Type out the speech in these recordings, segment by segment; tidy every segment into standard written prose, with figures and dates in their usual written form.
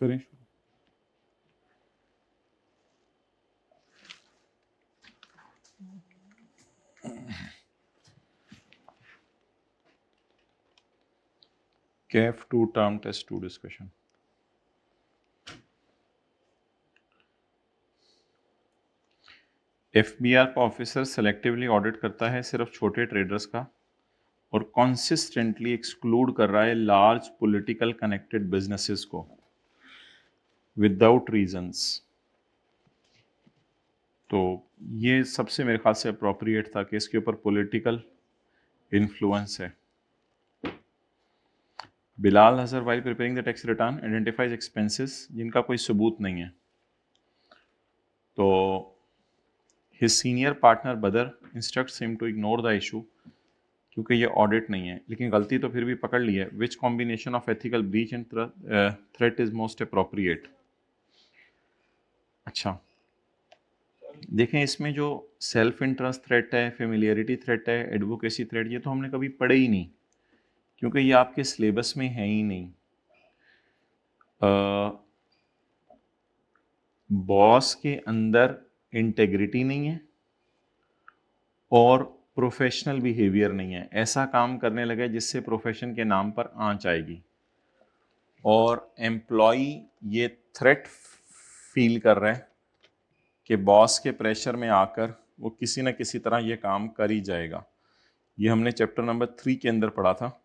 करें। CAF 2 term test 2 discussion. FBR का officer selectively audit करता है सिर्फ छोटे ट्रेडर्स का और कॉन्सिस्टेंटली एक्सक्लूड कर रहा है लार्ज पॉलिटिकल कनेक्टेड बिजनेसेस को विदाउट रीजंस। तो ये सबसे मेरे ख्याल से अप्रोप्रिएट था कि इसके ऊपर पॉलिटिकल इन्फ्लुएंस है। Bilal Hajar while preparing the tax return identifies expenses जिनका कोई सबूत नहीं है। तो his senior partner Badar instructs him to ignore the issue क्योंकि ये ऑडिट नहीं है, लेकिन गलती तो फिर भी पकड़ ली है। Which combination of ethical breach and threat is most appropriate. अच्छा देखें, इसमें जो सेल्फ इंटरेस्ट थ्रेट है, फेमिलियरिटी थ्रेट है, एडवोकेसी थ्रेट, ये तो हमने कभी पढ़े ही नहीं क्योंकि ये आपके सिलेबस में है ही नहीं। बॉस के अंदर इंटेग्रिटी नहीं है और प्रोफेशनल बिहेवियर नहीं है। ऐसा काम करने लगे जिससे प्रोफेशन के नाम पर आंच आएगी और एम्प्लॉय ये थ्रेट फील कर रहा है कि बॉस के प्रेशर में आकर वो किसी न किसी तरह ये काम कर ही जाएगा। ये हमने चैप्टर नंबर 3 के अंदर पढ़ा था।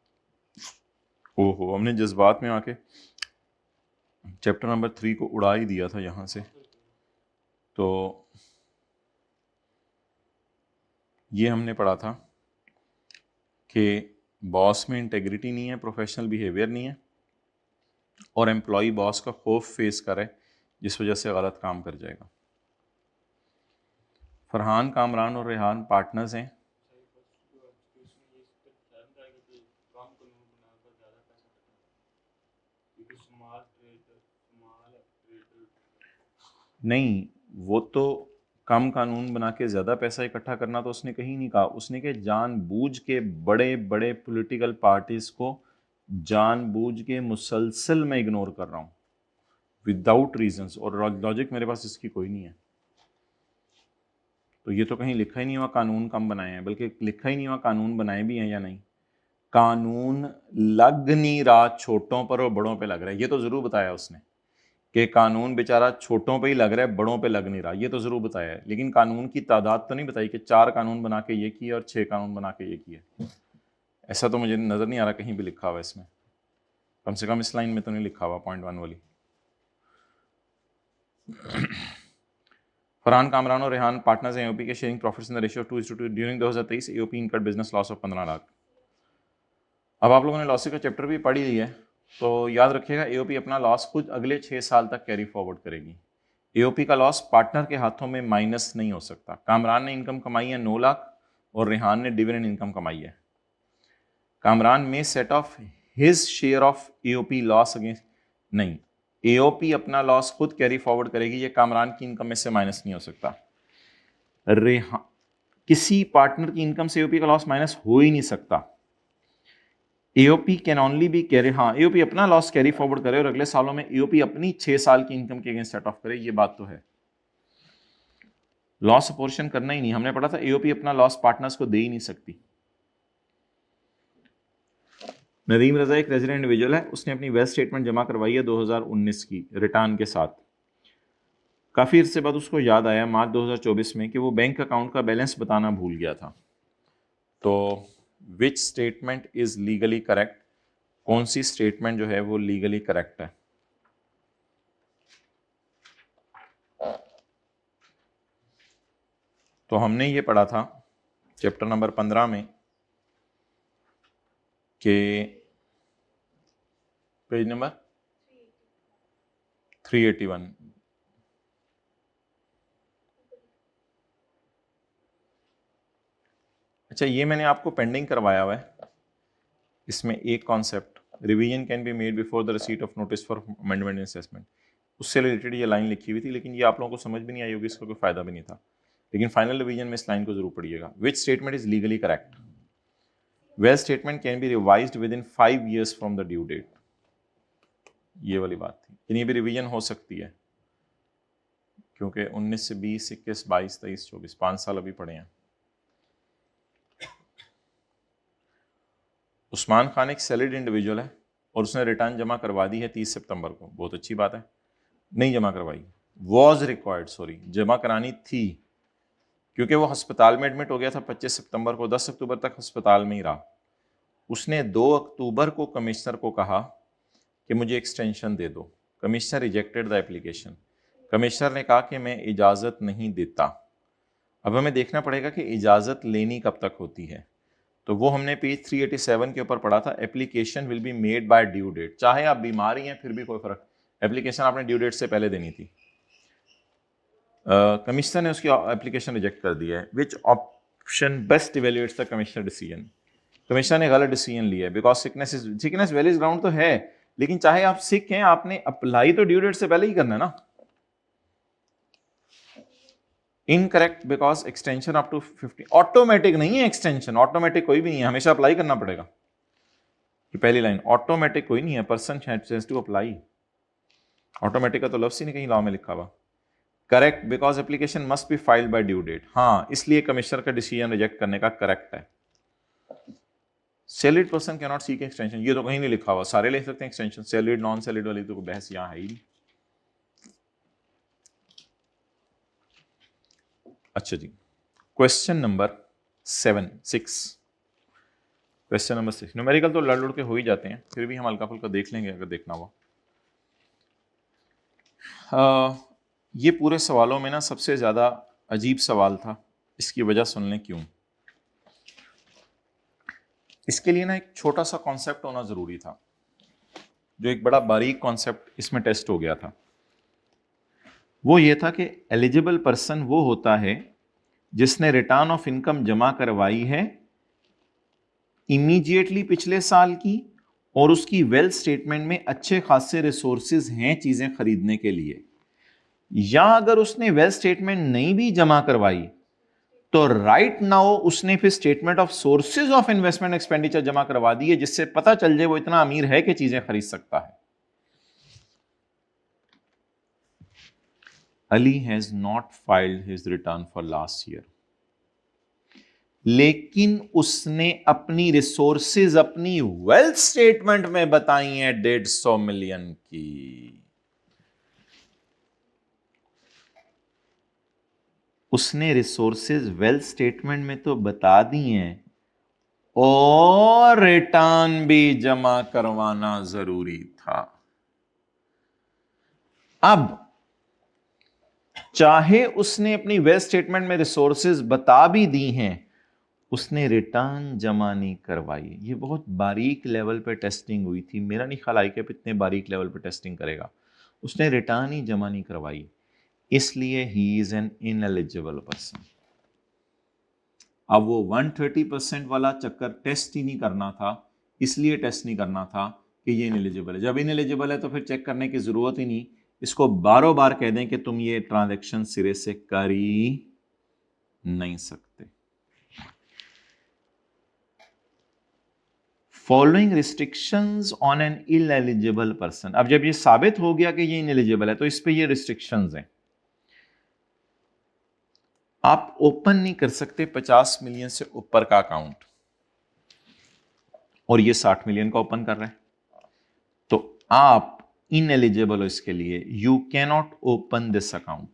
ओहो, हमने जज्बात में आके चैप्टर नंबर 3 को उड़ा ही दिया था यहाँ से। तो ये हमने पढ़ा था कि बॉस में इंटेग्रिटी नहीं है, प्रोफेशनल बिहेवियर नहीं है और एम्प्लॉय बॉस का खौफ फेस करे जिस वजह से गलत काम कर जाएगा। फरहान, कामरान और रेहान पार्टनर्स हैं। नहीं, वो तो कम कानून बना के ज़्यादा पैसा इकट्ठा करना तो उसने कहीं नहीं कहा। उसने कि जानबूझ के बड़े बड़े पॉलिटिकल पार्टीज को जानबूझ के मुसलसल मैं इग्नोर कर रहा हूँ विदाउट रीजंस, और लॉजिक मेरे पास इसकी कोई नहीं है। तो ये तो कहीं लिखा ही नहीं हुआ कानून कम बनाए हैं, बल्कि लिखा ही नहीं हुआ कानून बनाए भी हैं या नहीं। कानून लग नहीं रहा छोटों पर और बड़ों पे लग रहा है, ये तो ज़रूर बताया उसने कि कानून बेचारा छोटों पे ही लग रहा है, बड़ों पे लग नहीं रहा, ये तो ज़रूर बताया है। लेकिन कानून की तादाद तो नहीं बताई कि 4 कानून बना के ये किए और 6 कानून बना के ये किए। ऐसा तो मुझे नज़र नहीं आ रहा कहीं भी लिखा हुआ इसमें, कम से कम इस लाइन में तो नहीं लिखा हुआ पॉइंट 1 वाली। फरहान, कामरान और रेहान पार्टनर्स हैं एओपी के, sharing profits in the ratio 2:2। During 2023 AOP incurred business loss of 15 lakh. अब आप लोगों ने लॉसेस का चैप्टर भी पढ़ ही लिया है, तो याद रखिएगा एओपी अपना लॉस खुद अगले 6 साल तक कैरी फॉरवर्ड करेगी। एओपी का लॉस पार्टनर के हाथों में माइनस नहीं हो सकता। कामरान ने इनकम कमाई है 9 लाख और रेहान ने डिविडेंड इनकम कमाई है। कामरान में set of his share of AOP loss against, नहीं, एओपी अपना लॉस खुद कैरी फॉरवर्ड करेगी, ये कामरान की इनकम में से माइनस नहीं हो सकता। रेहान, किसी पार्टनर की इनकम से एओपी का लॉस माइनस हो ही नहीं सकता। AOP can only be carry, हाँ एओपी अपना लॉस कैरी फॉरवर्ड करे और अगले सालों में एओपी अपनी 6 साल की इनकम के अगेंस्ट सेट ऑफ करे, ये बात तो है। लॉस अपोर्शन करना ही नहीं, हमने पढ़ा था एओपी अपना लॉस पार्टनर्स को दे ही नहीं सकती। नदीम रजा एक रेजिडेंट इंडिविजुअल है, उसने अपनी वेल्थ स्टेटमेंट जमा करवाई है 2019 की रिटर्न के साथ। काफ़ी अर्से बाद उसको याद आया मार्च 2024 में कि वो बैंक अकाउंट का बैलेंस बताना भूल गया था। तो विच स्टेटमेंट इज लीगली करेक्ट, कौन सी स्टेटमेंट जो है वो लीगली करेक्ट है? तो हमने ये पढ़ा था चैप्टर नंबर 15 में कि पेज नंबर 381, अच्छा ये मैंने आपको पेंडिंग करवाया हुआ है। इसमें एक concept, revision can be made before the receipt of notice for amendment and assessment, उससे रिलेटेड ये लाइन लिखी हुई थी, लेकिन ये आप लोगों को समझ भी नहीं आई होगी, इसका कोई फायदा भी नहीं था। लेकिन फाइनल रिवीजन में इस लाइन को जरूर पढ़िएगा। Which statement is legally correct? Well statement can be revised within 5 years from the due date. ये वाली बात थी। इन्हीं भी रिवीजन हो सकती है क्योंकि 19 से 20, 21, 22, 23, 24 5 साल अभी पड़े हैं। उस्मान खान एक सैलरीड इंडिविजुअल है और उसने रिटर्न जमा करवा दी है 30 सितंबर को, बहुत अच्छी बात है। नहीं जमा करवाई, वॉज रिक्वायर्ड, सॉरी, जमा करानी थी क्योंकि वो अस्पताल में एडमिट हो गया था 25 सितंबर को, 10 अक्टूबर तक अस्पताल में ही रहा। उसने 2 अक्टूबर को कमिश्नर को कहा कि मुझे एक्सटेंशन दे दो। Commissioner rejected the application. Commissioner ने कहा कि मैं इजाज़त नहीं देता। अब हमें देखना पड़ेगा कि इजाज़त लेनी कब तक होती है, तो वो हमने पेज 387 के ऊपर पढ़ा था। Application will be made by due date. चाहे आप बीमार ही हैं फिर भी कोई फर्क, एप्लीकेशन आपने ड्यू डेट से पहले देनी थी। कमिश्नर ने उसकी एप्लीकेशन रिजेक्ट कर दिया है। Which option best evaluates the commissioner decision. Commissioner ने गलत डिसीजन लिया है बिकॉज सिकनेस वैलिड ग्राउंड तो है, लेकिन चाहे आप सिक हैं आपने अप्लाई तो ड्यू डेट से पहले ही करना है ना। Incorrect because extension up to 50। Automatic नहीं है एक्सटेंशन, ऑटोमेटिक कोई भी नहीं है, हमेशा अप्लाई करना पड़ेगा। ये पहली लाइन, ऑटोमेटिक कोई नहीं है, person has to apply. Automatic का तो लफ्ज़ ही नहीं कहीं लॉ में लिखा हुआ। Correct because application must be filed by due date. हाँ, इसलिए कमिश्नर का डिसीजन रिजेक्ट करने का करेक्ट है। Salaried person can not seek extension, ये तो कहीं नहीं लिखा हुआ, सारे ले सकते हैं एक्सटेंशन। सैलरीड नॉन सैलरीड वाली तो कोई बहस यहाँ है ही नहीं। अच्छा जी, question number 6। Question number 6 numerical तो लड़ लुड़ के हो ही जाते हैं, फिर भी हम हल्का फुल्का देख लेंगे अगर देखना हुआ। ये पूरे सवालों में ना सबसे ज़्यादा अजीब सवाल था, इसकी वजह सुन लें क्यों। इसके लिए ना एक छोटा सा कॉन्सेप्ट होना ज़रूरी था, जो एक बड़ा बारीक कॉन्सेप्ट इसमें टेस्ट हो गया था। वो ये था कि एलिजिबल पर्सन वो होता है जिसने रिटर्न ऑफ इनकम जमा करवाई है इमीडिएटली पिछले साल की, और उसकी वेल्थ स्टेटमेंट में अच्छे खासे रिसोर्सेज हैं चीज़ें खरीदने के लिए। या अगर उसने वेल्थ स्टेटमेंट नहीं भी जमा करवाई तो राइट नाउ उसने फिर statement of sources of investment expenditure जमा करवा दी है, जिससे पता चल जाए वो इतना अमीर है कि चीजें खरीद सकता है। Ali has not filed his return for last year, लेकिन उसने अपनी रिसोर्सेज अपनी वेल्थ स्टेटमेंट में बताई हैं 150 मिलियन की। उसने रिसोर्सेज वेल्थ स्टेटमेंट में तो बता दी हैं और रिटर्न भी जमा करवाना जरूरी था। अब चाहे उसने अपनी वेल्थ स्टेटमेंट में रिसोर्सेज बता भी दी हैं, उसने रिटर्न जमा नहीं करवाई। ये बहुत बारीक लेवल पे टेस्टिंग हुई थी, मेरा नहीं ख्याल आई कि इतने बारीक लेवल पे टेस्टिंग करेगा। उसने रिटर्न ही जमा नहीं करवाई, इसलिए he is an ineligible person. अब वो 130% वाला चक्कर टेस्ट ही नहीं करना था, इसलिए टेस्ट नहीं करना था कि ये इनएलिजिबल है। जब इनएलिजिबल है तो फिर चेक करने की जरूरत ही नहीं, इसको बारों बार कह दें कि तुम ये ट्रांजैक्शन सिरे से कर ही नहीं सकते। Following restrictions on an ineligible person. अब जब ये साबित हो गया कि ये इनएलिजिबल है तो इस पे ये रिस्ट्रिक्शंस हैं। आप ओपन नहीं कर सकते 50 मिलियन से ऊपर का अकाउंट, और ये 60 मिलियन का ओपन कर रहे हैं, तो आप इनएलिजिबल हो इसके लिए। You can not open this account.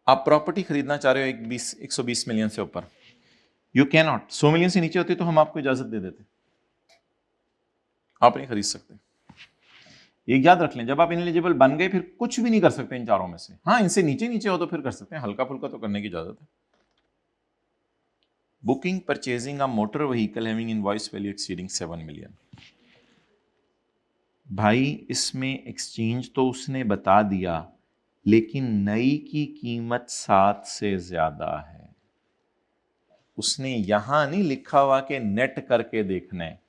आप प्रॉपर्टी खरीदना चाह रहे हो 120 मिलियन से ऊपर, यू कैन नॉट। 100 मिलियन से नीचे होती तो हम आपको इजाजत दे देते, आप नहीं खरीद सकते। ये याद रख लें, जब आप इनएलिजिबल बन गए फिर कुछ भी नहीं कर सकते इन चारों में से। हाँ, इनसे नीचे नीचे हो तो फिर कर सकते हैं, हल्का फुल्का तो करने की इजाजत है। Booking purchasing a motor vehicle having invoice value exceeding 7 million. भाई इसमें एक्सचेंज तो उसने बता दिया, लेकिन नई की कीमत 7 से ज्यादा है। उसने यहां नहीं लिखा हुआ कि नेट करके देखना है।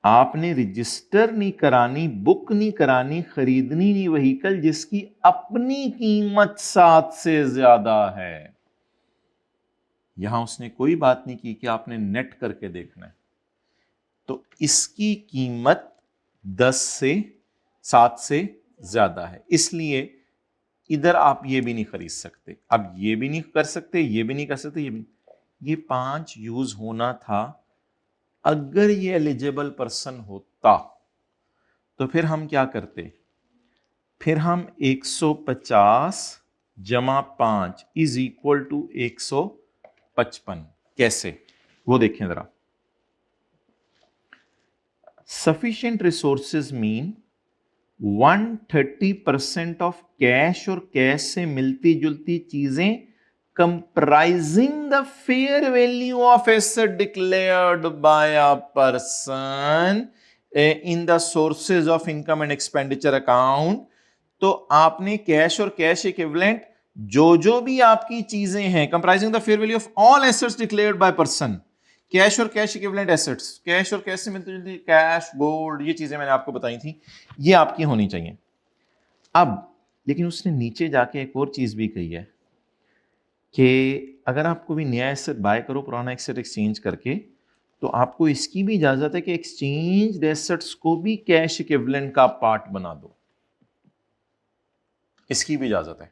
आपने रजिस्टर नहीं करानी, बुक नहीं करानी, खरीदनी नहीं व्हीकल जिसकी अपनी कीमत 7 से ज्यादा है। यहां उसने कोई बात नहीं की कि आपने नेट करके देखना है। तो इसकी कीमत 7 से ज्यादा है, इसलिए इधर आप ये भी नहीं खरीद सकते। अब ये भी नहीं कर सकते, ये भी नहीं कर सकते, ये 5 यूज होना था। अगर ये एलिजिबल पर्सन होता तो फिर हम क्या करते, फिर हम 150 जमा 5 इज इक्वल टू 155। कैसे, वो देखें जरा। Sufficient resources mean 130% of cash और कैश से मिलती जुलती चीजें comprising the fair value of asset declared by a person in the sources of income and expenditure account. तो आपने कैश और कैश इक्विवेलेंट जो भी आपकी चीजें हैं, comprising the fair value of all assets declared by person, cash और cash equivalent assets, cash और कैश से मिलती जुलती कैश, गोल्ड, ये चीजें मैंने आपको बताई थी, ये आपकी होनी चाहिए। अब लेकिन उसने नीचे जाके एक और चीज भी कही है कि अगर आपको भी नया एसेट बाय करो पुराना एसेट एक्सचेंज करके, तो आपको इसकी भी इजाजत है कि एक्सचेंज एसेट्स को भी कैश इक्विवेलेंट का पार्ट बना दो, इसकी भी इजाजत है।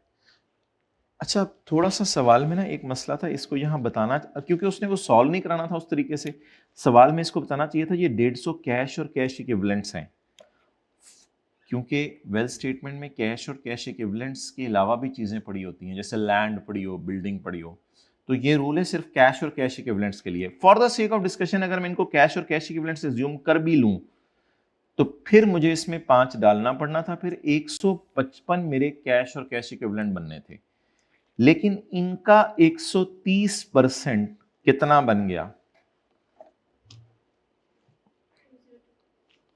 अच्छा, थोड़ा सा सवाल में ना एक मसला था, इसको यहां बताना, क्योंकि उसने वो सॉल्व नहीं कराना था उस तरीके से, सवाल में इसको बताना चाहिए था ये 150 कैश और कैश इक्विवेलेंट्स हैं, क्योंकि वेल स्टेटमेंट में कैश और कैश इक्विवेलेंट्स के अलावा भी चीजें पड़ी होती हैं, जैसे लैंड पड़ी हो, बिल्डिंग पड़ी हो। तो ये रूल है सिर्फ कैश और कैश इक्विवेलेंट्स के लिए। For the sake of discussion अगर मैं इनको कैश और कैश इक्विवेलेंट्स एज्यूम कर भी लूं, तो फिर मुझे इसमें 5 डालना पड़ना था, फिर 155 मेरे कैश और कैश इक्विवेलेंट बनने थे। लेकिन इनका 130% कितना बन गया,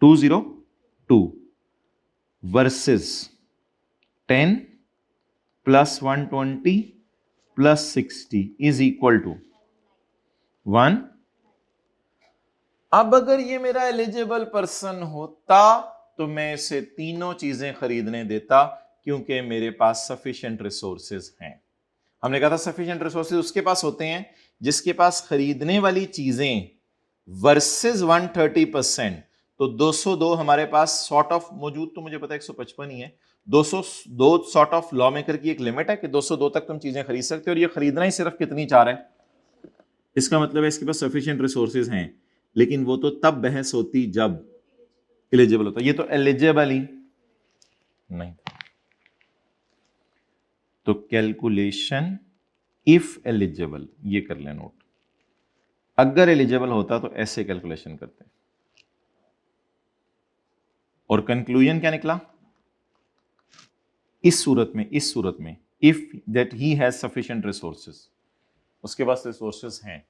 202 versus 10 plus 120 plus 60 is equal to 1। अब अगर ये मेरा एलिजिबल पर्सन होता तो मैं इसे तीनों चीजें खरीदने देता, क्योंकि मेरे पास सफिशिएंट रिसोर्सेज हैं। हमने कहा था सफिशिएंट रिसोर्सेज उसके पास होते हैं जिसके पास खरीदने वाली चीजें वर्सेस 130%, तो 202 हमारे पास सॉर्ट ऑफ मौजूद, तो मुझे पता है 155 ही है। 202 सॉर्ट ऑफ लॉ मेकर की एक लिमिट है कि 202 तक तुम चीजें खरीद सकते हो, और ये खरीदना ही सिर्फ कितनी चाह रहा है, इसका मतलब है इसके पास सफिशिएंट रिसोर्सेज हैं। लेकिन वो तो तब बहस होती जब एलिजिबल होता, ये तो एलिजिबल ही नहीं। तो कैलकुलेशन इफ एलिजिबल, ये कर लें नोट, अगर एलिजिबल होता तो ऐसे कैलकुलेशन करते। और कंक्लूजन क्या निकला, इस सूरत में if that he has sufficient resources, उसके पास रिसोर्सेज हैं।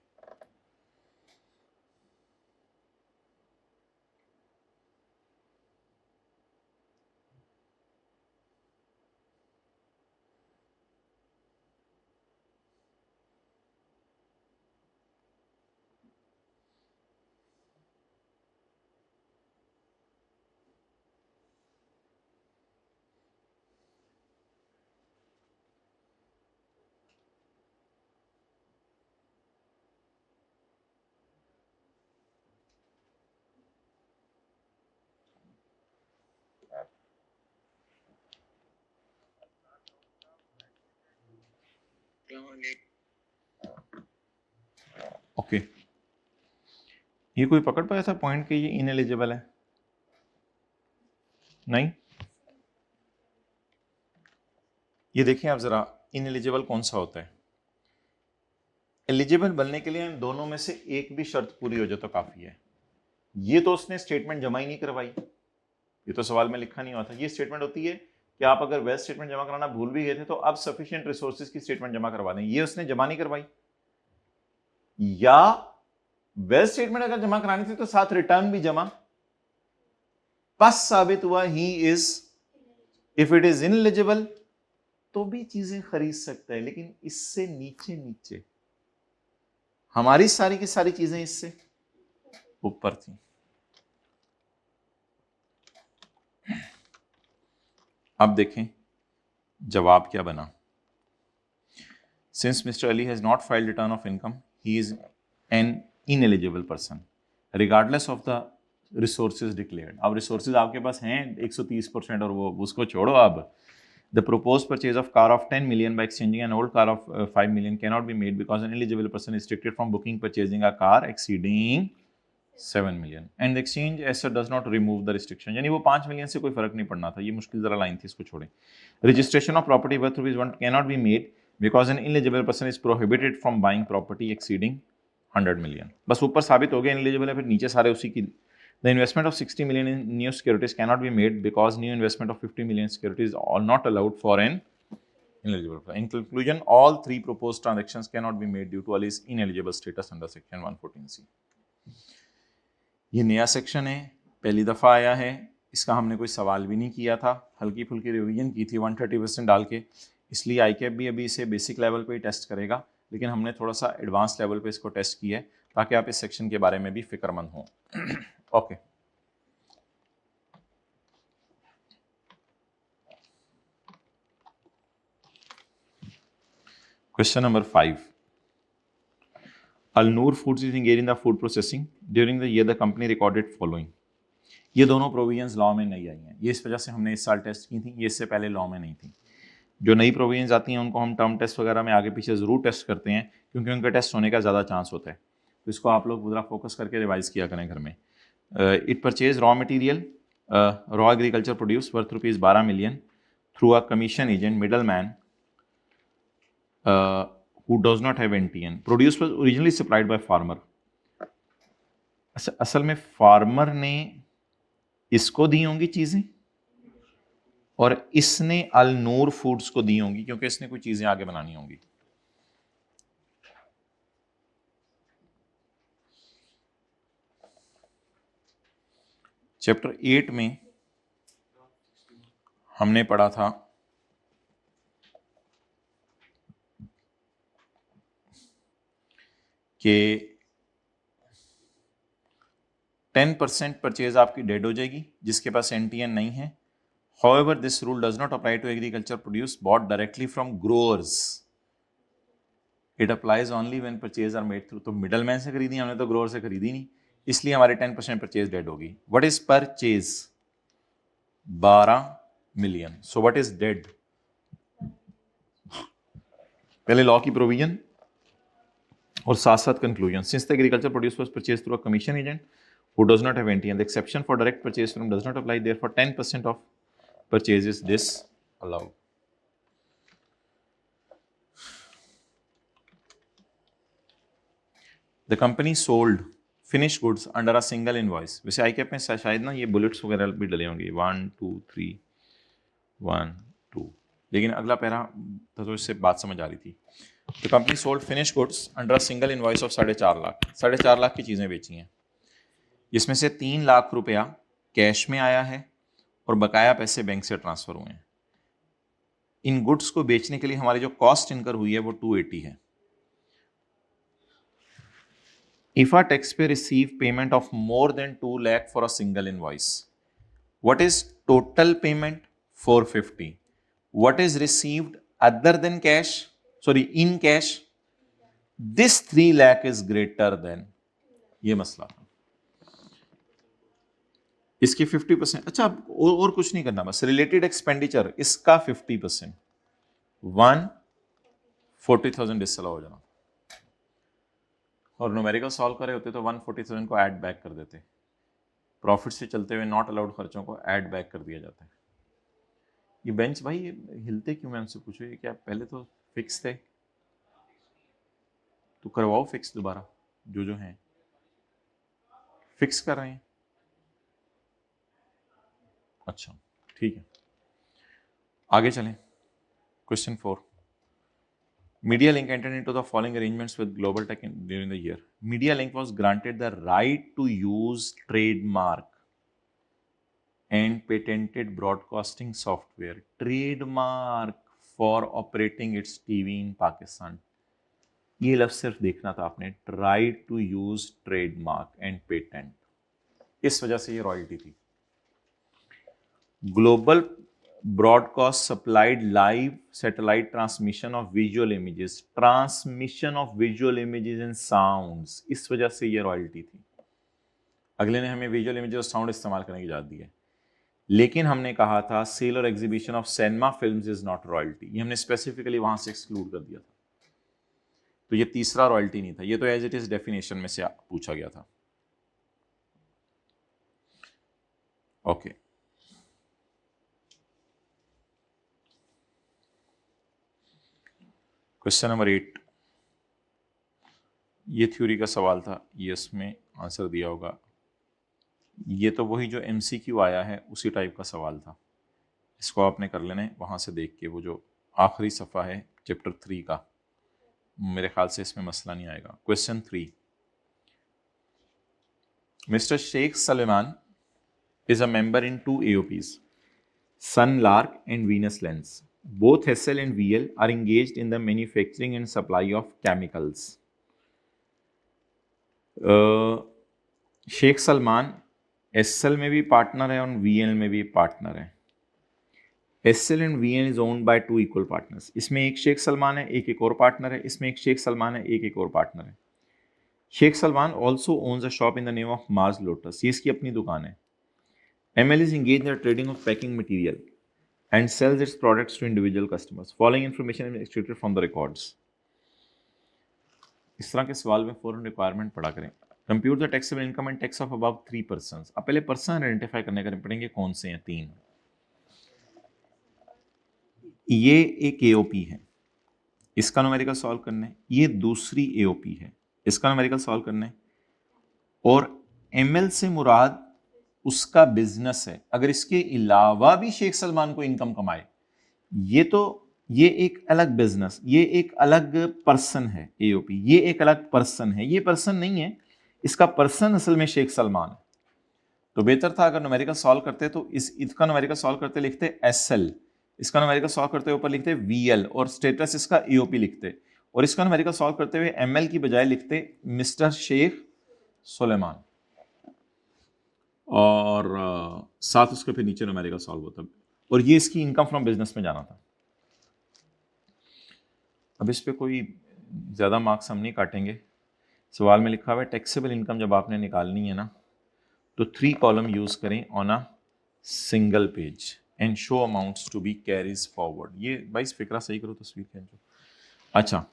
ओके, ये कोई पकड़ पाया था पॉइंट कि ये इनएलिजिबल है? नहीं, ये देखें आप जरा, इनएलिजिबल कौन सा होता है। एलिजिबल बनने के लिए दोनों में से एक भी शर्त पूरी हो जाए तो काफी है। ये तो उसने स्टेटमेंट जमा ही नहीं करवाई, ये तो सवाल में लिखा नहीं हुआ था। ये स्टेटमेंट होती है कि आप अगर वेल स्टेटमेंट जमा कराना भूल भी गए थे तो अब सफिशिएंट रिसोर्सेज की स्टेटमेंट जमा करवा दें, ये उसने जमा नहीं करवाई। या वेल स्टेटमेंट अगर जमा करानी थी तो साथ रिटर्न भी जमा, बस साबित हुआ he is, if it is ineligible तो भी चीजें खरीद सकता है। लेकिन इससे नीचे नीचे हमारी सारी की सारी चीजें इससे ऊपर थी। अब देखें जवाब क्या बना। Since mister Ali has not filed return of income, he is an ineligible person regardless of the resources declared. अब रिसोर्सेज आपके पास हैं 130% और वो उसको छोड़ो। अब the proposed purchase of car of 10 million by exchanging an old car of 5 million cannot be made because an eligible person is restricted from booking purchasing a car exceeding 7 million and the exchange as such does not remove the restriction। यानी वो 5 million से कोई फर्क नहीं पड़ना था। ये मुश्किल जरा लाइन थी, इसको छोड़ें। Registration of property worth ₹1 cannot be made because an ineligible person is prohibited from buying property exceeding 100 million। बस ऊपर साबित हो गया इनएलिजिबल है, फिर नीचे सारे उसी की। The investment of 60 million in new securities cannot be made because new investment of 50 million securities are not allowed for an ineligible person। In conclusion, all three proposed transactions cannot be made due to Ali's ineligible status under section 114C। ये नया section है, पहली दफ़ा आया है, इसका हमने कोई सवाल भी नहीं किया था, हल्की फुल्की रिवीजन की थी 130% डाल के, इसलिए ICAP भी अभी इसे बेसिक लेवल पे ही टेस्ट करेगा, लेकिन हमने थोड़ा सा एडवांस लेवल पे इसको टेस्ट किया है ताकि आप इस सेक्शन के बारे में भी फिक्रमंद हों। Okay, question number 5। Alnoor Foods is engaged in the food processing during the year the company recorded following। ये दोनों प्रोविजंस लॉ में नहीं आई हैं, ये इस वजह से हमने इस साल टेस्ट की थी, ये इससे पहले लॉ में नहीं थी। जो नई प्रोविजंस आती हैं उनको हम टर्म टेस्ट वगैरह में आगे पीछे ज़रूर टेस्ट करते हैं क्योंकि उनका टेस्ट होने का ज़्यादा चांस होता है, तो इसको आप लोग पूरा फोकस करके रिवाइज किया करें घर में। It purchase raw material raw agriculture produce worth ₹12 million through a commission agent middle man who does not have NTN। Produce was originally supplied by farmer। असल में फार्मर ने इसको दी होंगी चीजें और इसने अलनूर फूड्स को दी होंगी क्योंकि इसने कोई चीजें आगे बनानी होंगी। चैप्टर 8 में हमने पढ़ा था कि 10% परचेज आपकी डेड हो जाएगी जिसके पास NTN नहीं है। However, this rule does not apply to agriculture produce bought directly from growers। It applies only when purchase are made through। तो मिडलमैन से खरीदी हमने, तो ग्रोअर से खरीदी नहीं, इसलिए हमारी 10% परचेज डेड होगी। What is purchase? 12 million. So what is dead? पहले लॉ की प्रोविजन और साथ साथ conclusion. Since the agriculture produce was purchased through a commission agent who does not have NTN, the exception for direct purchase from does not apply, therefore 10% of purchase is disallowed। The company sold finished goods under a single invoice। वैसे ICAP में शायद ना ये bullets वगैरह भी डले होंगे 1 2 3 1 2, लेकिन अगला पैरा तो इससे बात समझ आ रही थी। The company sold finished goods under a single invoice of 4.5 lakh. 4.5 lakh की चीज़ें बेची हैं, जिसमें से 3 लाख रुपया कैश में आया है और बकाया पैसे बैंक से ट्रांसफर हुए हैं। इन गुड्स को बेचने के लिए हमारी जो कॉस्ट इनकर हुई है वो 280 है। If a taxpayer receive payment of more than 2 lakh for a single invoice, what is total payment? 450। What is received other than cash? Sorry, in cash? This 3 lakh is greater than। ये मसला था। इसकी 50%। अच्छा, और कुछ नहीं करना, बस रिलेटेड एक्सपेंडिचर इसका 50%, 140,000 डिसअलाउ हो जाना। और न्यूमेरिकल सॉल्व कर रहे होते तो 140,000 को ऐड बैक कर देते। प्रॉफिट से चलते हुए नॉट अलाउड खर्चों को ऐड बैक कर दिया जाता है। ये बेंच भाई ये हिलते क्यों? मैं उनसे पूछो, ये क्या पहले तो फिक्स थे? तो करवाओ फिक्स दोबारा, जो हैं फिक्स कर रहे हैं। अच्छा ठीक है, आगे चलें। Question 4। Media Link entered into the following arrangements with Global Tech during the year। Media Link was granted the right to use trademark and patented broadcasting software, trademark for operating its TV in Pakistan। ये लफ्ज सिर्फ देखना था आपने, right to use trademark and patent, इस वजह से ये रॉयल्टी थी। Global broadcast supplied live satellite transmission of visual images and sounds, इस वजह से ये रॉयल्टी थी। अगले ने हमें विजुअल इमेज और साउंड इस्तेमाल करने की इजाज़त दी है, लेकिन हमने कहा था सेल और exhibition of cinema films is not royalty, ये हमने स्पेसिफिकली वहां से एक्सक्लूड कर दिया था। तो ये तीसरा रॉयल्टी नहीं था, ये तो एज इट इज डेफिनेशन में से पूछा गया था। ओके क्वेश्चन नंबर 8, ये थ्योरी का सवाल था, ये इसमें आंसर दिया होगा। ये तो वही जो MCQ आया है उसी टाइप का सवाल था, इसको आपने कर लेना है वहाँ से देख के। वो जो आखिरी सफ़ा है चैप्टर 3 का, मेरे ख्याल से इसमें मसला नहीं आएगा। Question 3, mister Sheikh Suleman is a member in 2 AOPs, Sun Lark and Venus Lens. Both HL and VL are engaged in the manufacturing and supply of chemicals. Sheikh Salman SL में भी पार्टनर है और VL में भी पार्टनर है। SL and VL is owned by 2 equal partners. इसमें एक शेख सलमान है, एक और पार्टनर है। इसमें एक शेख सलमान है, एक और पार्टनर है। Sheikh Salman also owns a shop in the name of Mars Lotus, ये इसकी अपनी दुकान है। ML is engaged in the trading of packing material and sells its products to individual customers. Following information is extracted from the records. इस तरह के सवाल में फॉरन रिक्वायरमेंट पढ़ा करें। Compute the taxable income and tax of above 3 persons. अब पहले person identify करने करने पड़ेंगे, कौन से हैं? 3। ये एक AOP है, इसका न्यूमेरिकल सॉल्व करना है। ये दूसरी AOP है, इसका न्यूमेरिकल सॉल्व करना है। और ML से मुराद उसका बिजनेस है। अगर इसके अलावा भी शेख सलमान को इनकम कमाए, ये एक अलग बिजनेस, ये एक अलग पर्सन है। AOP ये एक अलग पर्सन है, ये पर्सन नहीं है, इसका पर्सन असल में शेख सलमान है। तो बेहतर था अगर न्यूमेरिकल सॉल्व करते तो इसका न्यूमेरिकल सॉल्व करते लिखते SL, इसका न्यूमेरिकल सॉल्व करते ऊपर लिखते VL और स्टेटस इसका AOP लिखते, और इसका न्यूमेरिकल सॉल्व करते हुए ML की बजाय लिखते मिस्टर शेख सुलेमान, और साथ उसके फिर नीचे न्यूमेरिकल सॉल्व होता। और ये इसकी इनकम फ्रॉम बिजनेस में जाना था। अब इस पे कोई ज़्यादा मार्क्स हम नहीं काटेंगे। सवाल में लिखा हुआ है टैक्सेबल इनकम जब आपने निकालनी है ना, तो 3 कॉलम यूज़ करें on a single page and show amounts to be carries forward. ये भाई फिक्रा सही करो, तस्वीर खींचो। अच्छा,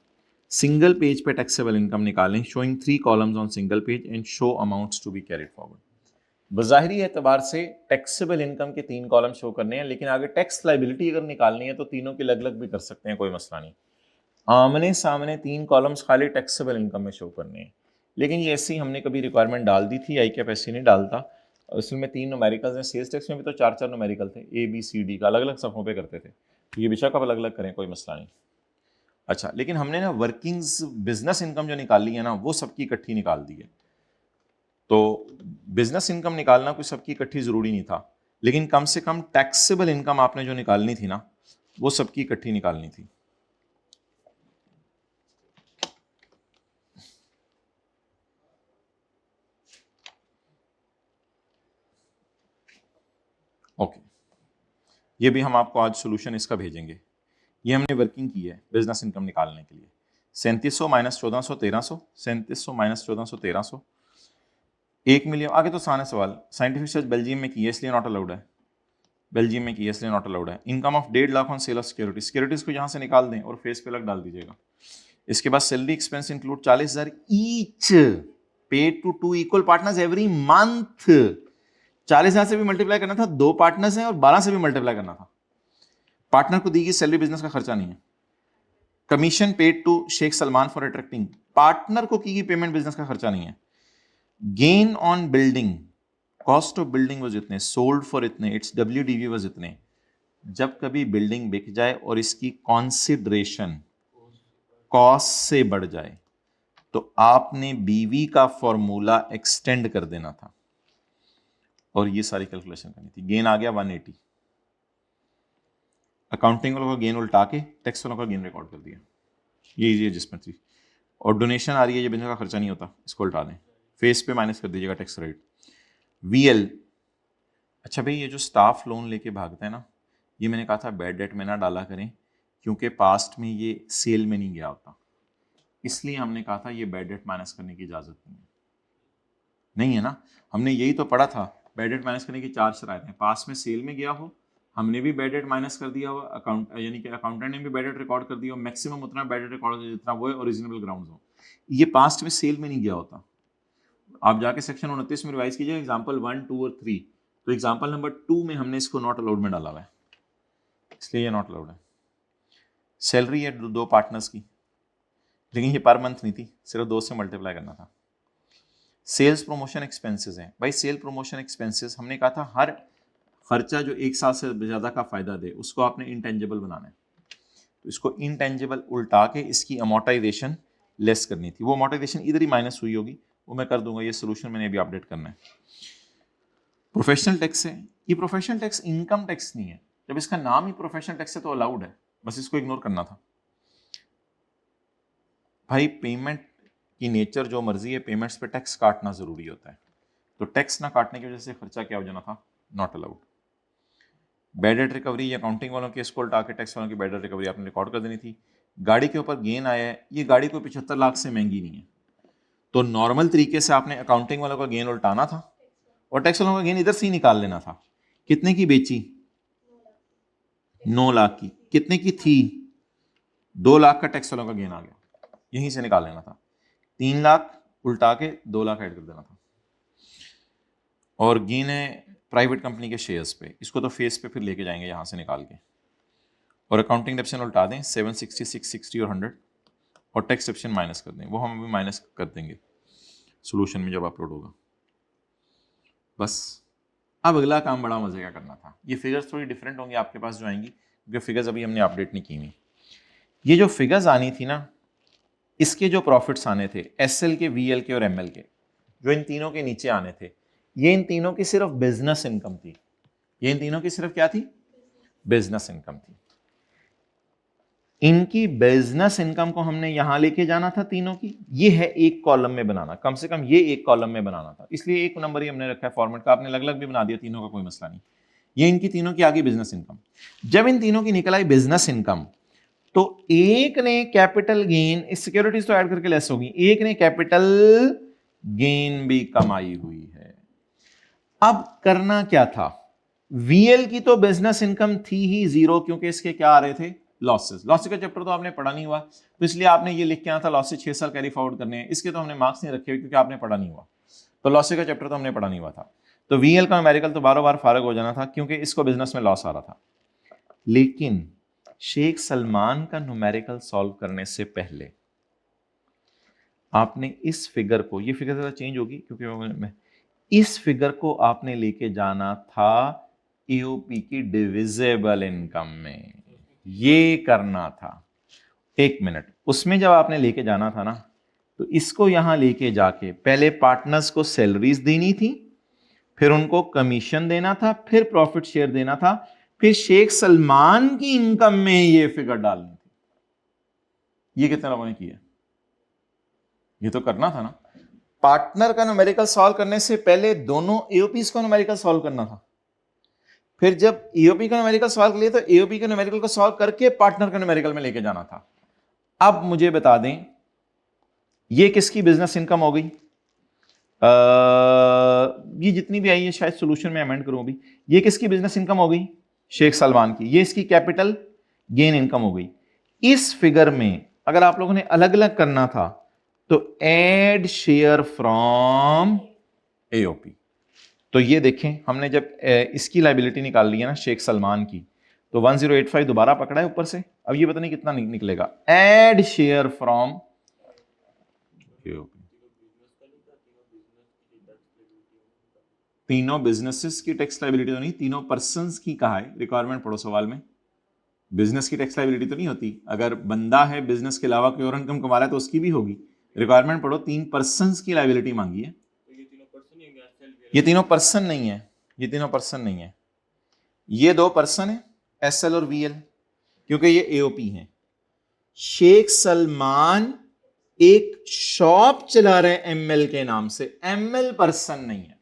सिंगल पेज पे टैक्सेबल इनकम निकालें, showing 3 columns on single page and show amounts to be carried forward. बज़ाहिरी एतबार से टैक्सेबल इनकम के 3 कॉलम शो करने हैं, लेकिन आगे टैक्स लाइबिलिटी अगर निकालनी है तो तीनों की अलग अलग भी कर सकते हैं, कोई मसला नहीं। आमने सामने 3 कॉलम्स खाली टैक्सेबल इनकम में शो करने हैं। लेकिन ये ऐसी हमने कभी रिक्वायरमेंट डाल दी थी, आई कैप ऐसी नहीं डालता। उसमें 3 न्यूमेरिकल्स हैं, सेल्स टैक्स में भी तो 4-4 न्यूमेरिकल थे, ABCD का अलग अलग सफ़ों पे करते थे। तो ये बेशक आप अलग अलग करें, कोई मसला नहीं। अच्छा, लेकिन हमने ना वर्किंग्स बिजनेस इनकम जो निकाली है ना, वो सबकी इकट्ठी निकाल दी है। तो बिजनेस इनकम निकालना कोई सबकी इकट्ठी ज़रूरी नहीं था, लेकिन कम से कम टैक्सेबल इनकम आपने जो निकालनी थी ना, वो सबकी इकट्ठी निकालनी थी। ओके, ये भी हम आपको आज सोल्यूशन इसका भेजेंगे। ये हमने वर्किंग की है बिजनेस इनकम निकालने के लिए। 3700 माइनस 1400 1300, 3700 माइनस 1400 1300, 1 मिलियन। आगे तो आसान है सवाल। साइंटिफिक सर्च बेल्जियम में की है इसलिए नॉट अलाउड है, बेल्जियम में की है इसलिए नॉट अलाउड है। Income of 1.5 lakh on sale of security, securities को यहाँ से निकाल दें और फेस पे अलग डाल दीजिएगा। इसके बाद salary expense include 40,000 each paid to 2 equal partners every month. 40,000 से भी मल्टीप्लाई करना था, 2 पार्टनर्स हैं, और 12 से भी मल्टीप्लाई करना था। पार्टनर को दी गई सैलरी बिजनेस का खर्चा नहीं है। Commission paid to Sheikh Salman for attracting, partner को की गई पेमेंट बिजनेस का खर्चा नहीं है। Gain on building, cost of building was इतने, सोल्ड फॉर इतने, इट्स WDV वाज इतने। जब कभी बिल्डिंग बिक जाए और इसकी कॉन्सिडरेशन कॉस्ट से बढ़ जाए तो आपने BV का फॉर्मूला एक्सटेंड कर देना था और ये सारी कैलकुलेशन करनी थी। गेन आ गया 180, अकाउंटिंग वालों का गेन उल्टा के टैक्स वालों का गेन रिकॉर्ड कर दिया। ये एडजस्टमेंट थी। और डोनेशन आ रही है, ये बिजनेस का खर्चा नहीं होता, इसको उल्टा दें, फेस पे माइनस कर दीजिएगा टैक्स रेट। VL, अच्छा भाई ये जो स्टाफ लोन लेके भागते हैं ना, ये मैंने कहा था बैड डेट में ना डाला करें, क्योंकि पास्ट में ये सेल में नहीं गया होता, इसलिए हमने कहा था ये बैड डेट माइनस करने की इजाज़त नहीं है। नहीं है ना, हमने यही तो पढ़ा था, बैड डेट माइनस करने की 4 शरायतें। पास में सेल में गया हो, हमने भी बैड डेट माइनस कर दिया हो, अकाउंट यानी कि अकाउंटेंट ने भी बैड डेट रिकॉर्ड कर दिया हो, मैक्सिमम उतना बैड डेट रिकॉर्ड जितना वो है और रीजनेबल ग्राउंड्स हो। ये पास्ट में सेल में नहीं गया होता। आप जाके सेक्शन 29 में रिवाइज कीजिए एग्जाम्पल 1, 2 और 3। तो एग्जाम्पल नंबर 2 में हमने इसको नॉट अलाउड में डाला हुआ है, इसलिए ये नॉट अलाउड है। सैलरी है 2 पार्टनर्स की, लेकिन ये पर मंथ नहीं थी, सिर्फ 2 से मल्टीप्लाई करना था। सेल्स प्रमोशन एक्सपेंसेस हैं भाई, सेल प्रमोशन एक्सपेंसेस हमने कहा था हर खर्चा जो 1 साल से ज़्यादा का फायदा दे उसको आपने इंटेंजिबल बनाना है। तो इसको इंटेंजिबल उल्टा के इसकी अमोर्टाइजेशन लेस करनी थी। वो अमोर्टाइजेशन इधर ही माइनस हुई होगी, वो मैं कर दूंगा, ये सोल्यूशन मैंने अभी अपडेट करना है। प्रोफेशनल टैक्स है, ये प्रोफेशनल टैक्स इनकम टैक्स नहीं है, जब इसका नाम ही प्रोफेशनल टैक्स है तो अलाउड है, बस इसको इग्नोर करना था। भाई पेमेंट की नेचर जो मर्जी है, पेमेंट्स पे टैक्स काटना जरूरी होता है, तो टैक्स ना काटने की वजह से खर्चा क्या हो जाना था, not allowed. Bad debt recovery, accounting वालों के इसको उल्टा के टैक्स वालों की बैड डेट रिकवरी आपने रिकॉर्ड कर देनी थी। गाड़ी के ऊपर गेन आया है, ये गाड़ी कोई 75 लाख से महंगी नहीं है, तो नॉर्मल तरीके से आपने अकाउंटिंग वालों का गेन उल्टाना था और टैक्स वालों का गेन इधर से ही निकाल लेना था। कितने की बेची, 9 लाख की। कितने की थी, 2 लाख का टैक्स वालों का गेन आ गया, यहीं से निकाल लेना था। 3 लाख उल्टा के 2 लाख ऐड कर देना था। और गेन है प्राइवेट कंपनी के शेयर्स पे, इसको तो फेस पे फिर लेके जाएंगे यहाँ से निकाल के, और अकाउंटिंग डेप्शन उल्टा दें 760, 660 और 100, और टैक्स डेप्शन माइनस कर दें, वो हम अभी माइनस कर देंगे सोल्यूशन में जब अपलोड होगा। बस अब अगला काम बड़ा मजे का करना था। ये फिगर्स थोड़ी डिफरेंट होंगी आपके पास जो आएंगी, क्योंकि फिगर्स अभी हमने अपडेट नहीं की हुई। ये जो फिगर्स आनी थी ना, इसके जो प्रॉफिट्स आने थे एसएल के, वीएल के और एमएल के, जो इन तीनों के नीचे आने थे, ये इन तीनों की सिर्फ बिजनेस इनकम थी। ये इन तीनों की सिर्फ क्या थी, बिजनेस इनकम थी। इनकी बिजनेस इनकम को हमने यहां लेके जाना था तीनों की, ये है एक कॉलम में बनाना, कम से कम ये एक कॉलम में बनाना था, इसलिए एक नंबर ही हमने रखा है फॉर्मेट का। आपने अलग अलग भी बना दिया तीनों का कोई मसला नहीं। ये इनकी तीनों की आगे बिजनेस इनकम। जब इन तीनों की निकल आई बिजनेस इनकम, तो एक ने कैपिटल गेन, इस सिक्योरिटीज तो ऐड करके लेस होगी, एक ने कैपिटल गेन भी कमाई हुई है। अब करना क्या था, वीएल की तो बिजनेस इनकम थी ही 0, क्योंकि इसके क्या आ रहे थे, लॉसेस। लॉसेस का चैप्टर तो आपने पढ़ा नहीं हुआ, तो इसलिए आपने ये लिख के आना था लॉसेस 6 साल कैरी फॉरवर्ड करने हैं, इसके तो हमने मार्क्स नहीं रखे हुए क्योंकि आपने पढ़ा नहीं हुआ, तो लॉसेस का चैप्टर तो हमने पढ़ा नहीं हुआ था। तो वीएल का न्यूमेरिकल तो बार बार फारग हो जाना था क्योंकि इसको बिजनेस में लॉस आ रहा था। लेकिन शेख सलमान का न्यूमेरिकल सॉल्व करने से पहले आपने इस फिगर को, ये फिगर जरा चेंज होगी क्योंकि इस फिगर को आपने लेके जाना था एओपी की डिविजिबल इनकम में, ये करना था। 1 मिनट, उसमें जब आपने लेके जाना था ना, तो इसको यहां लेके जाके पहले पार्टनर्स को सैलरीज देनी थी, फिर उनको कमीशन देना था, फिर प्रॉफिट शेयर देना था, फिर शेख सलमान की इनकम में ये फिगर डालनी थी। ये कितने लोगों ने किया, ये तो करना था ना। पार्टनर का न्यूमेरिकल सॉल्व करने से पहले दोनों एओपीज का न्यूमेरिकल सॉल्व करना था, फिर जब एओपी का न्यूमेरिकल सॉल्व कर लिया तो एओपी के न्यूमेरिकल को सॉल्व करके पार्टनर का न्यूमेरिकल में लेके जाना था। अब मुझे बता दें ये किसकी बिजनेस इनकम हो गई, ये जितनी भी आई है शायद सोल्यूशन में अमेंड करूं अभी, ये किसकी बिजनेस इनकम हो गई, शेख सलमान की। ये इसकी कैपिटल गेन इनकम हो गई। इस फिगर में अगर आप लोगों ने अलग अलग करना था तो एड शेयर फ्रॉम एओपी, तो ये देखें हमने जब इसकी लाइबिलिटी निकाल ली है ना शेख सलमान की, तो 1085 दोबारा पकड़ा है ऊपर से। अब ये पता नहीं कितना निकलेगा, एड शेयर फ्रॉम एओपी। तीनों बिजनेसेस की टैक्स लाइबिलिटी तो नहीं, तीनों पर्संस की कहा है, रिक्वायरमेंट पढ़ो सवाल में। बिजनेस की टैक्स लाइबिलिटी तो नहीं होती, अगर बंदा है बिजनेस के अलावा कोई और इनकम कमा रहा है तो उसकी भी होगी। रिक्वायरमेंट पढ़ो, 3 पर्संस की लाइबिलिटी मांगी है। ये तीनों पर्सन नहीं है, ये तीनों पर्सन नहीं है, ये 2 पर्सन है एसएल और वीएल, क्योंकि ये एओपी है। शेख सलमान एक शॉप चला रहे हैं एमएल के नाम से, एमएल पर्सन नहीं है,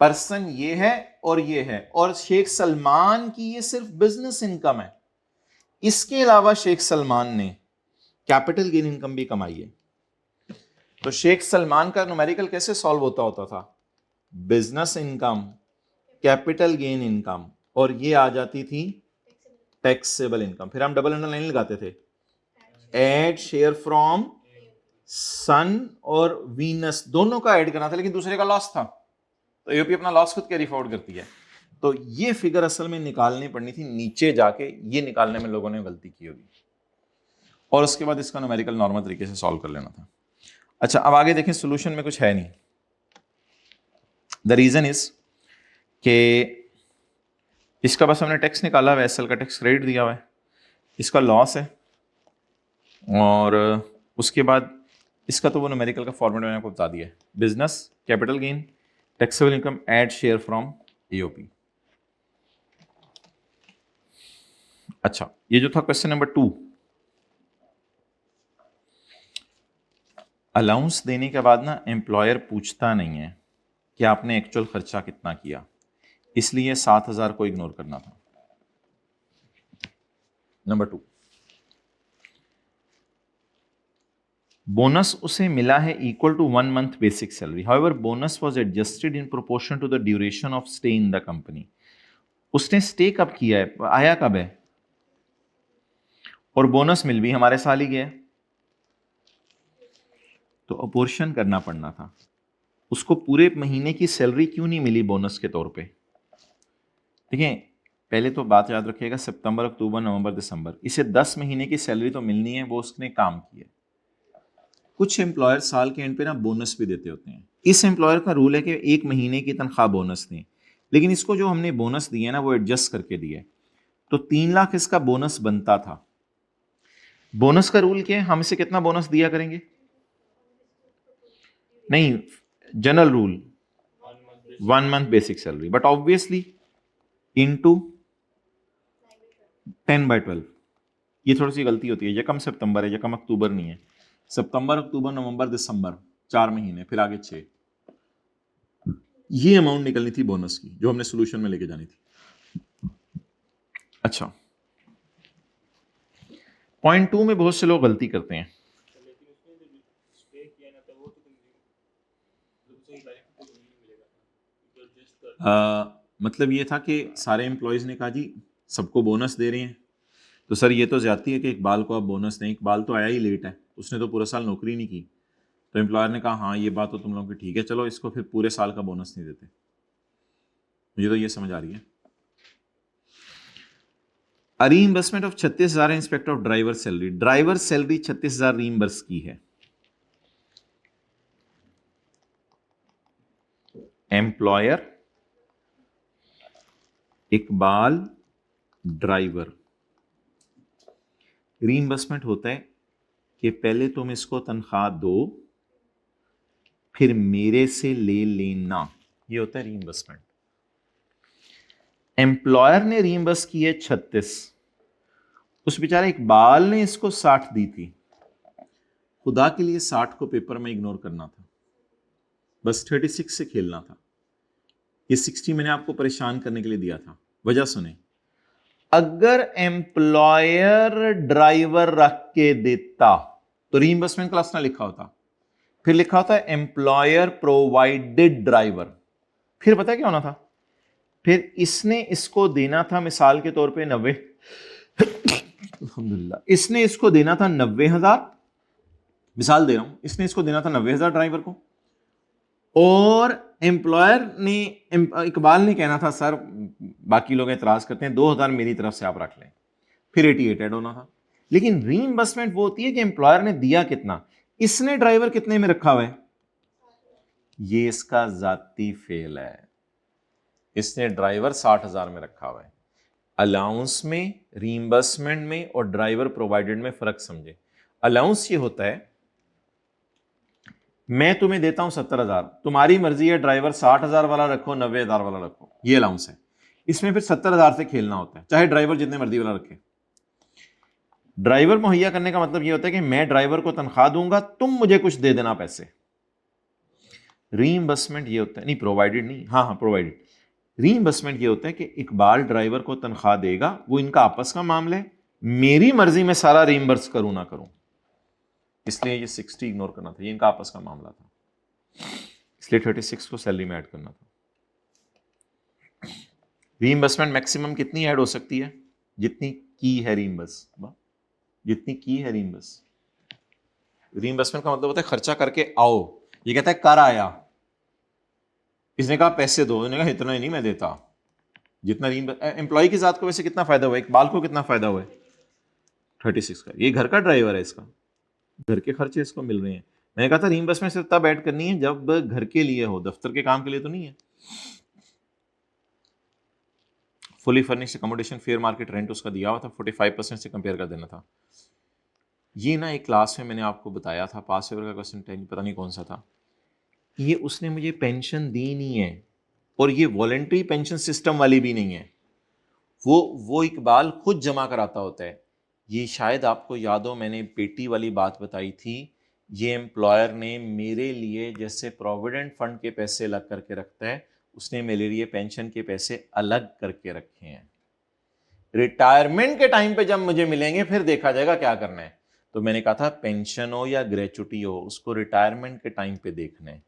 पर्सन ये है और ये है, और शेख सलमान की ये सिर्फ बिजनेस इनकम है। इसके अलावा शेख सलमान ने कैपिटल गेन इनकम भी कमाई है। तो शेख सलमान का न्यूमेरिकल कैसे सॉल्व होता था? Business income, capital gain income, और ये आ जाती थी टैक्सेबल इनकम। फिर हम डबल अंडरलाइन लगाते थे, एड शेयर फ्रॉम सन और वीनस, दोनों का ऐड करना था, लेकिन दूसरे का लॉस था, तो यूपी अपना लॉस खुद कैरी फॉरवर्ड करती है। तो ये फिगर असल में निकालनी पड़नी थी नीचे जाके, ये निकालने में लोगों ने गलती की होगी, और उसके बाद इसका न्यूमेरिकल नॉर्मल तरीके से सॉल्व कर लेना था। अच्छा, अब आगे देखें, सोल्यूशन में कुछ है नहीं। द रीजन इज के इसका बस हमने टैक्स निकाला हुआ है, एसएल का टैक्स क्रेडिट दिया हुआ है, इसका लॉस है, और उसके बाद इसका तो वो न्यूमेरिकल का फॉर्मेट मैंने आपको बता दिया है, business, capital gain, taxable income, add share from AOP. अच्छा, ये जो था क्वेश्चन नंबर 2, अलाउंस देने के बाद ना एम्प्लॉयर पूछता नहीं है कि आपने एक्चुअल खर्चा कितना किया, इसलिए 7,000 को इग्नोर करना था। नंबर 2, बोनस उसे मिला है equal to 1 month basic salary, however bonus was adjusted in proportion to the duration of stay in the company. उसने स्टे कब किया है, आया कब है, और बोनस मिल भी हमारे साल ही गया है, तो अपोर्शन करना पड़ना था। उसको पूरे महीने की सैलरी क्यों नहीं मिली बोनस के तौर पे? देखिए, पहले तो बात याद रखिएगा, सितंबर, अक्टूबर, नवंबर, दिसंबर, इसे 10 महीने की सैलरी तो मिलनी है, वो उसने काम किया। कुछ एम्प्लॉयर साल के एंड पे ना बोनस भी देते होते हैं। इस एम्प्लॉयर का रूल है कि 1 महीने की तनख्वाह बोनस दें, लेकिन इसको जो हमने बोनस दिया ना वो एडजस्ट करके दिया, तो 3 लाख इसका बोनस बनता था। बोनस का रूल क्या है, हम इसे कितना बोनस दिया करेंगे? नहीं, general rule 1 month basic salary, but obviously into 10/12। ये थोड़ी सी गलती होती है, यकम सितंबर है, यकम अक्टूबर नहीं है, सितंबर, अक्टूबर, नवंबर, दिसंबर, 4 महीने, फिर आगे 6। ये अमाउंट निकलनी थी बोनस की, जो हमने सोल्यूशन में लेके जानी थी। अच्छा, पॉइंट 2 में बहुत से लोग गलती करते हैं। मतलब ये था कि सारे एम्प्लॉयज ने कहा जी सबको बोनस दे रहे हैं, तो सर ये तो ज्यादती है कि इकबाल को आप बोनस दें, इकबाल तो आया ही लेट है, उसने तो पूरा साल नौकरी नहीं की। तो एम्प्लॉयर ने कहा हाँ ये बात तो तुम लोगों की ठीक है, चलो इसको फिर पूरे साल का बोनस नहीं देते। मुझे तो ये समझ आ रही है। Reimbursement of 36,000 inspector of driver salary, driver salary 36,000 reimburse की है। एम्प्लॉयर इकबाल ड्राइवर, रीइंबर्समेंट होता है कि पहले तुम इसको तनख्वाह दो, फिर मेरे से ले लेना, ये होता है रीइंबर्समेंट। एम्प्लॉयर ने रीइंबर्स की है 36, उस बेचारे इकबाल ने इसको 60 दी थी। खुदा के लिए 60 को पेपर में इग्नोर करना था, बस 36 से खेलना था। ये 60 मैंने आपको परेशान करने के लिए दिया था। वजह सुने, अगर एम्प्लॉयर ड्राइवर रख के देता तो रीइंबर्समेंट क्लास ना लिखा होता, फिर लिखा होता है एम्प्लॉयर प्रोवाइडेड ड्राइवर, फिर पता है क्या होना था, फिर इसने इसको देना था मिसाल के तौर पे 90, अल्हम्दुलिल्लाह, इसने इसको देना था 90,000, मिसाल दे रहा हूं, इसने इसको देना था 90,000 ड्राइवर को, और एम्प्लॉयर ने, इकबाल ने कहना था सर बाकी लोग एतराज करते हैं 2,000 मेरी तरफ से आप रख लें, फिर 88 ऐड होना था। लेकिन रीइंबर्समेंट वो होती है कि एम्प्लॉयर ने दिया कितना, इसने ड्राइवर कितने में रखा हुआ है, ये इसका जाती फेल है, इसने ड्राइवर 60,000 में रखा हुआ है। अलाउंस में, रीइंबर्समेंट में और ड्राइवर प्रोवाइडेड में फर्क समझे। अलाउंस ये होता है मैं तुम्हें देता हूं 70,000, तुम्हारी मर्जी है ड्राइवर 60,000 वाला रखो 90,000 वाला रखो, ये अलाउंस है। इसमें फिर 70,000 से खेलना होता है, चाहे ड्राइवर जितने मर्जी वाला रखे। ड्राइवर मुहैया करने का मतलब ये होता है कि मैं ड्राइवर को तनख्वाह दूंगा, तुम मुझे कुछ दे देना पैसे। रीइंबर्समेंट ये होता है, नहीं प्रोवाइडेड नहीं, हाँ हाँ प्रोवाइडेड। रीइंबर्समेंट ये होता है कि इकबाल ड्राइवर को तनख्वाह देगा, वो इनका आपस का मामला है, मेरी मर्जी में सारा रीइंबर्स करूं ना करूं। इसलिए ये 60 इग्नोर करना था, ये इनका आपस का मामला था, इसलिए 36 को सैलरी में ऐड करना था। रीइंबर्समेंट मैक्सिमम कितनी ऐड हो सकती है? जितनी की है रीइंबर्स, जितनी की है रीइंबर्स। रीइंबर्समेंट का मतलब होता है खर्चा करके आओ, ये कहता है कर आया, इसने कहा पैसे दो, इसने कहा इतना ही नहीं मैं देता, जितना एम्प्लॉय की जात को वैसे कितना फायदा हुआ, इकबाल को कितना फायदा हुआ है? 36 का। ये घर का ड्राइवर है, इसका घर के खर्चे इसको मिल रहे हैं। मैंने कहा था रीइंबर्समेंट सिर्फ तब ऐड करनी है जब घर के लिए हो, दफ्तर के काम के लिए तो नहीं है। Fully furnished accommodation fair market rent उसका दिया हुआ था, 45% से कंपेयर कर देना था। ये ना एक क्लास में मैंने आपको बताया था, पास पेपर का क्वेश्चन पता नहीं कौन सा था, ये उसने मुझे पेंशन दी नहीं है, और ये वॉलेंट्री पेंशन सिस्टम वाली भी नहीं है, वो इकबाल खुद जमा कराता होता है। ये शायद आपको याद हो, मैंने पेटी वाली बात बताई थी, ये एम्प्लॉयर ने मेरे लिए जैसे प्रोविडेंट फंड के पैसे अलग करके रखता है, उसने मेरे लिए पेंशन के पैसे अलग करके रखे हैं। रिटायरमेंट के टाइम पे जब मुझे मिलेंगे फिर देखा जाएगा क्या करना है। तो मैंने कहा था पेंशन हो या ग्रेचुटी हो, उसको रिटायरमेंट के टाइम पे देखना है।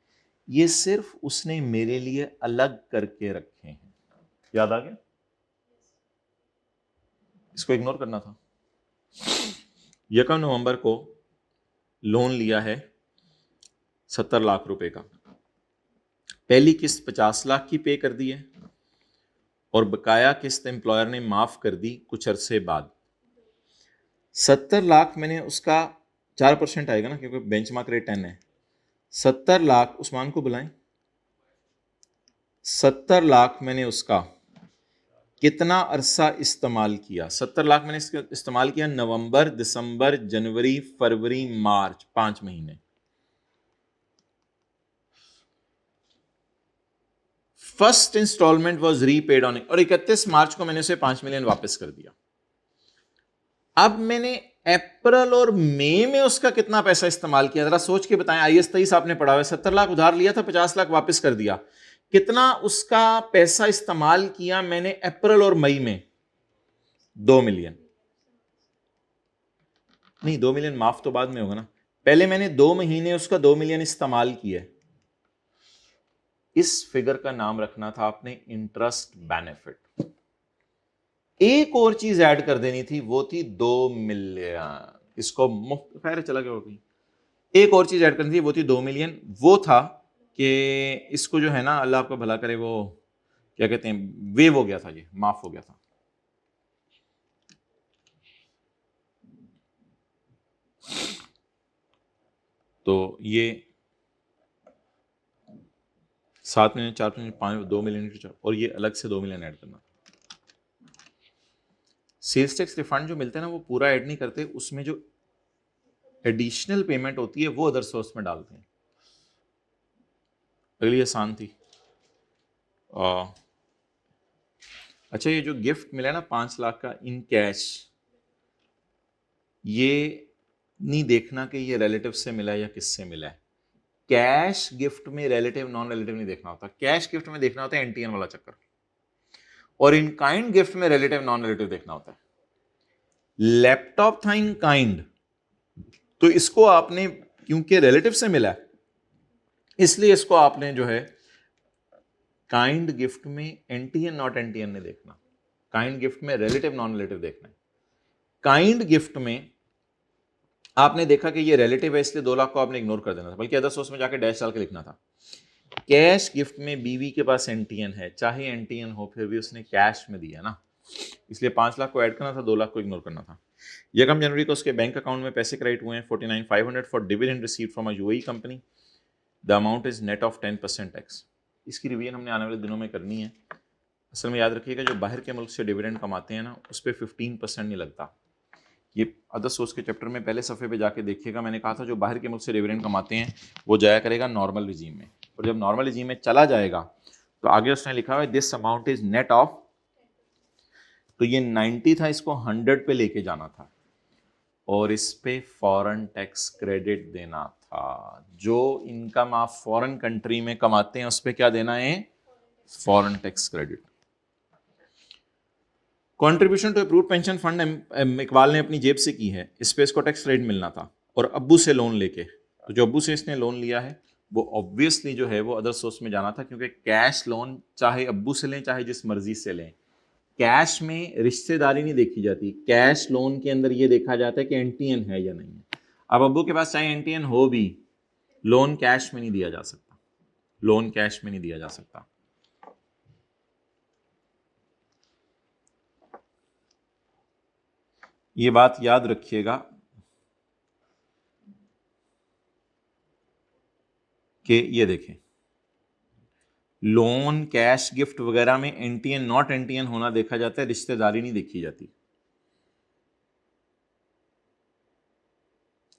ये सिर्फ उसने मेरे लिए अलग करके रखे हैं। याद आ गया? इसको इग्नोर करना था। 1 नवंबर को लोन लिया है 70 लाख रुपए का, पहली किस्त 50 लाख की पे कर दी है, और बकाया किस्त एम्प्लॉयर ने माफ कर दी कुछ अरसे बाद। 70 लाख मैंने उसका 4% आएगा ना, क्योंकि बेंचमार्क रेट 10 है। 70 लाख, उस्मान को बुलाएं, 70 लाख मैंने उसका कितना अरसा इस्तेमाल किया? 70 लाख मैंने इसका इस्तेमाल किया नवंबर, दिसंबर, जनवरी, फरवरी, मार्च, 5 महीने। First instalment was repaid on, और 31 मार्च को मैंने उसे 5 मिलियन वापस कर दिया। अब मैंने अप्रैल और मई में उसका कितना पैसा इस्तेमाल किया, जरा सोच के बताएं। IAS 23 आपने पढ़ा हुआ है, 70 लाख उधार लिया था, 50 लाख वापस कर दिया, कितना उसका पैसा इस्तेमाल किया मैंने अप्रैल और मई में? 2 मिलियन। नहीं, 2 मिलियन माफ तो बाद में होगा ना, पहले मैंने 2 महीने उसका 2 मिलियन इस्तेमाल किया। इस फिगर का नाम रखना था आपने इंटरेस्ट बेनिफिट। एक और चीज ऐड कर देनी थी, वो थी 2 मिलियन। इसको मुफ्त, खैर चला गया होगी। एक और चीज ऐड करनी थी, वो थी 2 मिलियन। वो था कि इसको जो है ना, अल्लाह आपका भला करे, वो क्या कहते हैं, वेव हो गया था, ये माफ हो गया था। तो ये 7 मिलियन, 4 मिलियन, 5, 2 मिलियन, और ये अलग से 2 मिलियन ऐड करना। सेल्स टैक्स रिफंड जो मिलता है ना, वो पूरा ऐड नहीं करते, उसमें जो एडिशनल पेमेंट होती है वो अदर सोर्स में डालते हैं। अगली आसान थी। अच्छा, ये जो गिफ्ट मिला ना 5 लाख का इन कैश, ये नहीं देखना कि ये रिलेटिव से मिला है या किससे मिला है। कैश गिफ्ट में रिलेटिव नॉन रिलेटिव नहीं देखना होता, कैश गिफ्ट में देखना होता है एनटीएन वाला चक्कर, और इन काइंड गिफ्ट में रिलेटिव नॉन रिलेटिव देखना होता है। लैपटॉप था इन काइंड, तो इसको आपने, क्योंकि रिलेटिव से मिला है, इसलिए इसको आपने जो है काइंड गिफ्ट में एनटीएन नॉट एनटीएन नहीं देखना, काइंड गिफ्ट में रिलेटिव नॉन रिलेटिव देखना है। काइंड गिफ्ट में आपने देखा कि ये रिलेटिव है, इसलिए 2 लाख को आपने इग्नोर कर देना था, बल्कि अदर सोर्स में जाके डैश डाल के लिखना था। कैश गिफ्ट में बीवी के पास एनटीएन है, चाहे एनटीएन हो फिर भी उसने कैश में दिया ना, इसलिए 5 लाख को ऐड करना था, 2 लाख को इग्नोर करना था। 1 जनवरी को उसके बैंक अकाउंट में पैसे क्रेडिट हुए हैं 49,500 for dividend received from a UAE company. The amount is net of 10% tax. इसकी रिवीजन हमने आने वाले दिनों में करनी है। असल में याद रखिएगा, जो बाहर के मुल्क से डिविडेंड कमाते हैं ना, उस पर 15% नहीं लगता। ये अदर सोर्स के चैप्टर में पहले सफ़े पे जाके देखिएगा, मैंने कहा था जो बाहर के मुल्क से डिविडेंड कमाते हैं वो जाया करेगा नॉर्मल रिजीम में, और जब नॉर्मल रिजीम में चला जाएगा तो आगे उसने लिखा हुआ है this amount is net of, तो ये 90 था, इसको 100 पे लेके जाना था, और इस पे फॉरेन टैक्स क्रेडिट देना था। जो इनकम आप फॉरेन कंट्री में कमाते हैं उस पे क्या देना है? Foreign tax credit. Contribution to approved pension fund Iqbal ने अपनी जेब से की है, इस पे इसको टैक्स क्रेडिट मिलना था। और अब्बू से लोन लेके, तो जो अब्बू से इसने लोन लिया है वो ऑब्वियसली जो है वो अदर सोर्स में जाना था, क्योंकि कैश लोन चाहे अब्बू से लें चाहे जिस मर्जी से लें, कैश में रिश्तेदारी नहीं देखी जाती। कैश लोन के अंदर ये देखा जाता है कि एनटीएन है या नहीं है। अब अब्बू के पास चाहे एनटीएन हो भी, लोन कैश में नहीं दिया जा सकता, लोन कैश में नहीं दिया जा सकता। ये बात याद रखिएगा कि ये देखें, लोन कैश गिफ्ट वगैरह में एनटीएन नॉट एनटीएन होना देखा जाता है, रिश्तेदारी नहीं देखी जाती।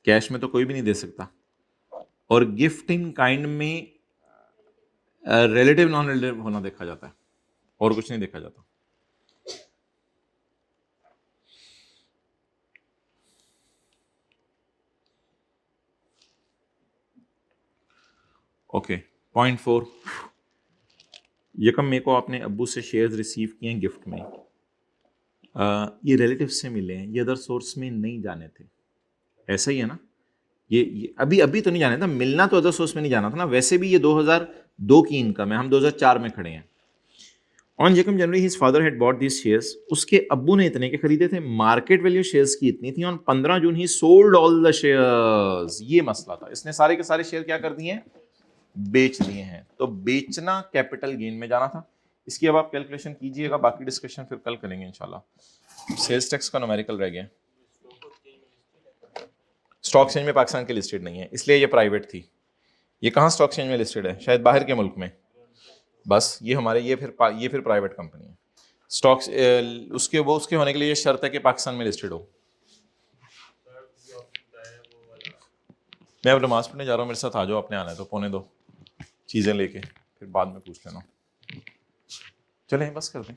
कैश में तो कोई भी नहीं दे सकता, और गिफ्ट इन काइंड में रिलेटिव नॉन रिलेटिव होना देखा जाता है, और कुछ नहीं देखा जाता। ओके, पॉइंट 4, यकम मे को आपने अब्बू से शेयर्स रिसीव किए हैं गिफ्ट में, ये रिलेटिव से मिले हैं, ये अदर सोर्स में नहीं जाने थे, ऐसा ही है ना। ये अभी अभी तो नहीं जाना था, मिलना तो अदर सोर्स में नहीं जाना था ना। वैसे भी ये 2002 की इनकम है, हम 2004 में खड़े हैं। ऑन जेकम January his father had bought this shares, उसके अब्बू ने इतने के खरीदे थे, मार्केट वैल्यू शेयर्स की इतनी थी। On 15 June he sold all the shares, ये मसला था, इसने सारे के सारे शेयर क्या कर दिए हैं, बेच दिए हैं। तो बेचना कैपिटल गेन में जाना था। इसकी अब आप कैलकुलेशन कीजिएगा, बाकी डिस्कशन फिर कल करेंगे इंशाल्लाह। सेल्स टैक्स का न्यूमेरिकल रह गया। स्टॉक एक्सचेंज में पाकिस्तान के लिस्टेड नहीं है, इसलिए ये प्राइवेट थी। ये कहाँ स्टॉक एक्सचेंज में लिस्टेड है, शायद बाहर के मुल्क में। बस ये हमारे ये फिर प्राइवेट कंपनी है। स्टॉक्स उसके होने के लिए ये शर्त है कि पाकिस्तान में लिस्टेड हो। मैं अब नमाज पढ़ने जा रहा हूँ, मेरे साथ आ जाओ, अपने आना है तो 1:45 चीज़ें लेके, फिर बाद में पूछ लेना। चलें बस कर दें।